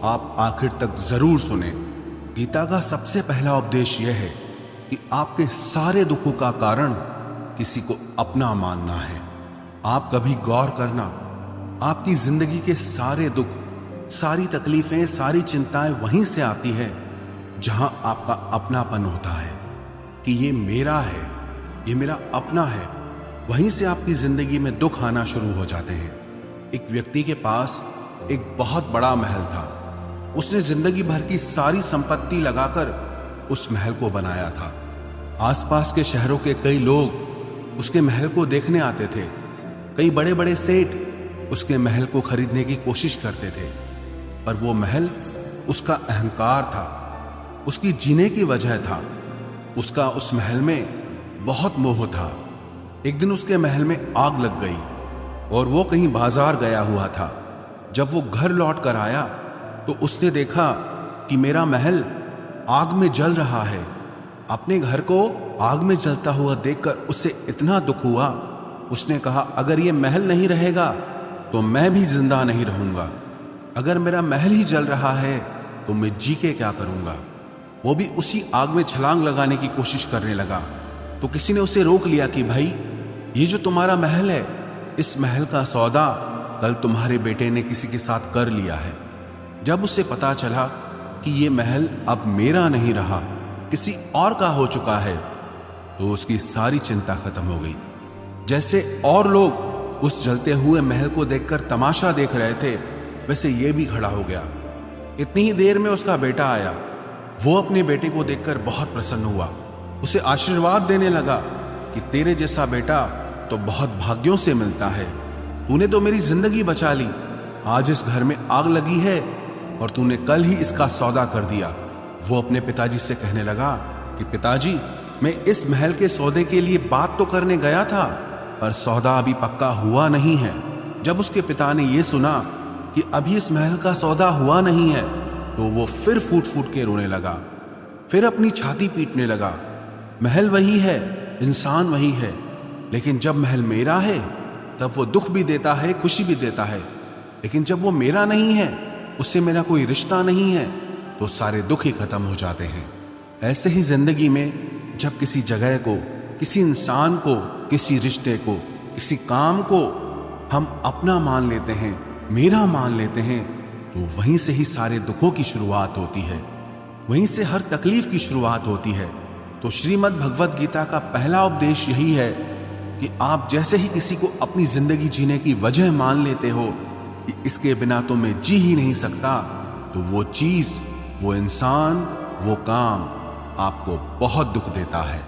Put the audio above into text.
आप आखिर तक जरूर सुने। गीता का सबसे पहला उपदेश यह है कि आपके सारे दुखों का कारण किसी को अपना मानना है। आप कभी गौर करना, आपकी जिंदगी के सारे दुख, सारी तकलीफें, सारी चिंताएं वहीं से आती है जहां आपका अपनापन होता है कि ये मेरा है, ये मेरा अपना है। वहीं से आपकी जिंदगी में दुख आना शुरू हो जाते हैं। एक व्यक्ति के पास एक बहुत बड़ा महल था। उसने जिंदगी भर की सारी संपत्ति लगाकर उस महल को बनाया था। आसपास के शहरों के कई लोग उसके महल को देखने आते थे। कई बड़े बड़े सेठ उसके महल को खरीदने की कोशिश करते थे, पर वो महल उसका अहंकार था, उसकी जीने की वजह था। उसका उस महल में बहुत मोह था। एक दिन उसके महल में आग लग गई और वो कहीं बाजार गया हुआ था। जब वो घर लौट कर आया तो उसने देखा कि मेरा महल आग में जल रहा है। अपने घर को आग में जलता हुआ देखकर उसे इतना दुख हुआ। उसने कहा, अगर ये महल नहीं रहेगा तो मैं भी जिंदा नहीं रहूंगा। अगर मेरा महल ही जल रहा है तो मैं जी के क्या करूंगा। वो भी उसी आग में छलांग लगाने की कोशिश करने लगा तो किसी ने उसे रोक लिया कि भाई, ये जो तुम्हारा महल है, इस महल का सौदा कल तुम्हारे बेटे ने किसी के साथ कर लिया है। जब उसे पता चला कि ये महल अब मेरा नहीं रहा, किसी और का हो चुका है, तो उसकी सारी चिंता खत्म हो गई। जैसे और लोग उस जलते हुए महल को देखकर तमाशा देख रहे थे, वैसे ये भी खड़ा हो गया। इतनी ही देर में उसका बेटा आया। वो अपने बेटे को देखकर बहुत प्रसन्न हुआ। उसे आशीर्वाद देने लगा कि तेरे जैसा बेटा तो बहुत भाग्यों से मिलता है। तूने तो मेरी जिंदगी बचा ली। आज इस घर में आग लगी है और तूने कल ही इसका सौदा कर दिया। वो अपने पिताजी से कहने लगा कि पिताजी, मैं इस महल के सौदे के लिए बात तो करने गया था, पर सौदा अभी पक्का हुआ नहीं है। जब उसके पिता ने यह सुना कि अभी इस महल का सौदा हुआ नहीं है तो वो फिर फूट फूट के रोने लगा, फिर अपनी छाती पीटने लगा। महल वही है, इंसान वही है, लेकिन जब महल मेरा है तब वो दुख भी देता है, खुशी भी देता है। लेकिन जब वो मेरा नहीं है, उससे मेरा कोई रिश्ता नहीं है, तो सारे दुख ही खत्म हो जाते हैं। ऐसे ही जिंदगी में जब किसी जगह को, किसी इंसान को, किसी रिश्ते को, किसी काम को हम अपना मान लेते हैं, मेरा मान लेते हैं, तो वहीं से ही सारे दुखों की शुरुआत होती है, वहीं से हर तकलीफ की शुरुआत होती है। तो श्रीमद् भगवद गीता का पहला उपदेश यही है कि आप जैसे ही किसी को अपनी जिंदगी जीने की वजह मान लेते हो कि इसके बिना तो मैं जी ही नहीं सकता, तो वो चीज, वो इंसान, वो काम आपको बहुत दुख देता है।